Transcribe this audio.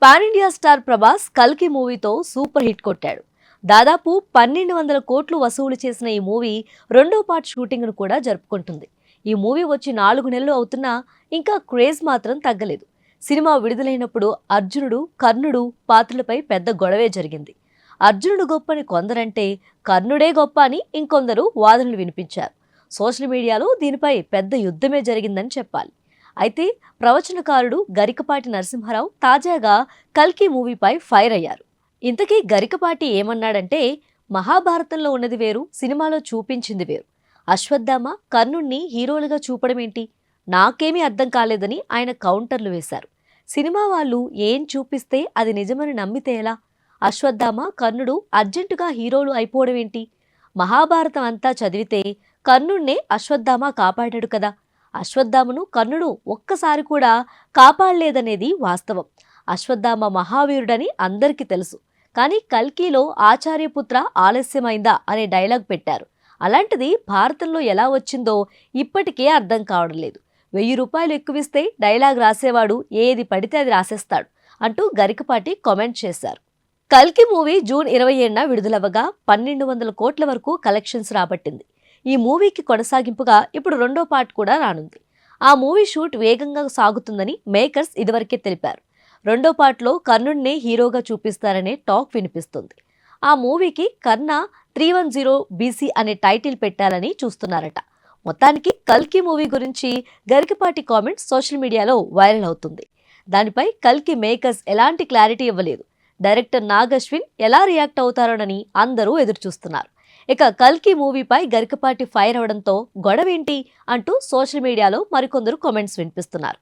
Pan India star Prabhas కల్కి మూవీతో super hit కొట్టాడు. దాదాపు 1200 కోట్లు వసూలు చేసిన ఈ మూవీ రెండో పార్ట్ షూటింగ్ ను కూడా జరుపుకుంటుంది. ఈ మూవీ వచ్చి 4 నెలలు అవుతున్నా ఇంకా క్రేజ్ మాత్రం తగ్గలేదు. సినిమా విడుదలైనప్పుడు అర్జునుడు, కర్ణుడు పాత్రలపై పెద్ద గొడవే జరిగింది. అర్జునుడు గొప్పని కొందరంటే కర్ణుడే గొప్ప అని ఇంకొందరు వాదనలు వినిపించారు. సోషల్ మీడియాలో దీనిపై పెద్ద యుద్ధమే జరిగిందని చెప్పాలి. అయితే ప్రవచనకారుడు గరికపాటి నరసింహారావు తాజాగా కల్కి మూవీపై ఫైర్ అయ్యారు. ఇంతకీ గరికపాటి ఏమన్నాడంటే, మహాభారతంలో ఉన్నది వేరు, సినిమాలో చూపించింది వేరు. అశ్వత్థామ కర్ణుణ్ణి హీరోలుగా చూపడమేంటి, నాకేమీ అర్థం కాలేదని ఆయన కౌంటర్లు వేశారు. సినిమా వాళ్ళు ఏం చూపిస్తే అది నిజమని నమ్మితే ఎలా? అశ్వత్థామ కర్ణుడు అర్జెంటుగా హీరోలు అయిపోవడం ఏంటి? మహాభారతం అంతా చదివితే కర్ణుణ్ణే అశ్వత్థామ కాపాడాడు కదా. అశ్వత్థామను కర్ణుడు ఒక్కసారి కూడా కాపాడలేదనేది వాస్తవం. అశ్వత్థామ మహావీరుడని అందరికీ తెలుసు. కానీ కల్కిలో ఆచార్యపుత్ర ఆలస్యమైందా అనే డైలాగ్ పెట్టారు. అలాంటిది భారతంలో ఎలా వచ్చిందో ఇప్పటికే అర్థం కావడం లేదు. 1000 రూపాయలు ఎక్కువిస్తే డైలాగ్ రాసేవాడు ఏది పడితే అది రాసేస్తాడు అంటూ గరికపాటి కామెంట్ చేశారు. కల్కి మూవీ జూన్ 27న విడుదలవ్వగా 1200 కోట్ల వరకు కలెక్షన్స్ రాబట్టింది. ఈ మూవీకి కొనసాగింపుగా ఇప్పుడు రెండో పార్ట్ కూడా రానుంది. ఆ మూవీ షూట్ వేగంగా సాగుతుందని మేకర్స్ ఇదివరకే తెలిపారు. రెండో పార్ట్లో కర్ణుడినే హీరోగా చూపిస్తారనే టాక్ వినిపిస్తుంది. ఆ మూవీకి కర్ణ 310 BC అనే టైటిల్ పెట్టాలని చూస్తున్నారట. మొత్తానికి కల్కి మూవీ గురించి గరికపాటి కామెంట్స్ సోషల్ మీడియాలో వైరల్ అవుతుంది. దానిపై కల్కి మేకర్స్ ఎలాంటి క్లారిటీ ఇవ్వలేదు. డైరెక్టర్ నాగ్ అశ్విన్ ఎలా రియాక్ట్ అవుతారోనని అందరూ ఎదురుచూస్తున్నారు. ఇక కల్కి మూవీపై గరికపాటి ఫైర్ అవడంతో గొడవేంటి అంటూ సోషల్ మీడియాలో మరికొందరు కామెంట్స్ వినిపిస్తున్నారు.